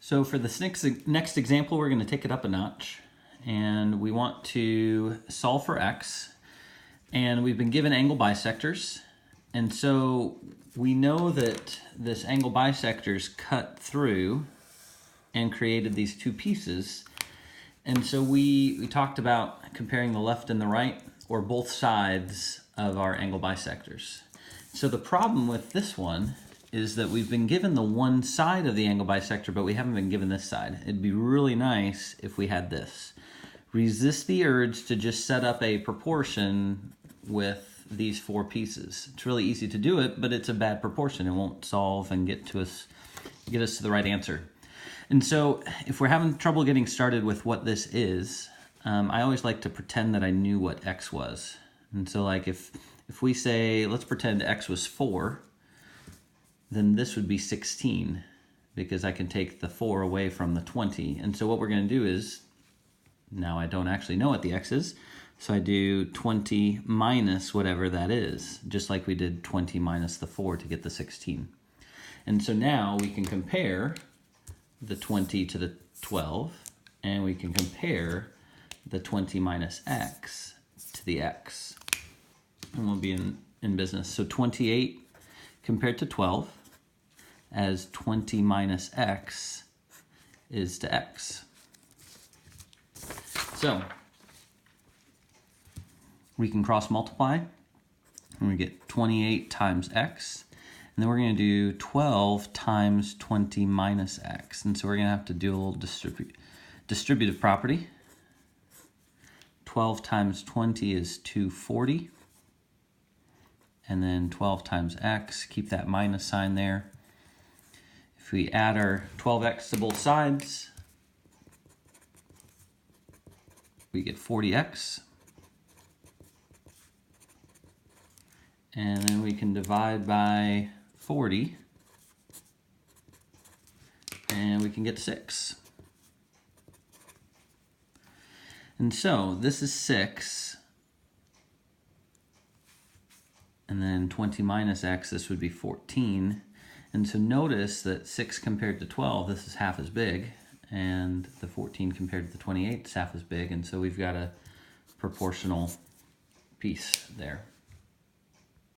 So for this next example, we're going to take it up a notch, and we want to solve for x, and we've been given angle bisectors, and so we know that this angle bisectors cut through and created these two pieces, and so we talked about comparing the left and the right, or both sides of our angle bisectors. So the problem with this one is that we've been given the one side of the angle bisector, but we haven't been given this side. It'd be really nice if we had this. Resist the urge to just set up a proportion with these four pieces. It's really easy to do it, but it's a bad proportion. It won't solve and get us to the right answer. And so if we're having trouble getting started with what this is, I always like to pretend that I knew what x was. And so like if we say, let's pretend x was 4, then this would be 16, because I can take the 4 away from the 20. And so what we're going to do is, now I don't actually know what the x is, so I do 20 minus whatever that is, just like we did 20 minus the 4 to get the 16. And so now we can compare the 20 to the 12, and we can compare the 20 minus x to the x. And we'll be in business. So 28 compared to 12, as 20 minus x is to x. So we can cross multiply, and we get 28 times x, and then we're going to do 12 times 20 minus x. And so we're going to have to do a little distributive property. 12 times 20 is 240. And then 12 times x, keep that minus sign there. If we add our 12x to both sides, we get 40x. And then we can divide by 40, and we can get 6. And so this is 6. And then 20 minus x, this would be 14. And so notice that 6 compared to 12, this is half as big. And the 14 compared to the 28 is half as big. And so we've got a proportional piece there.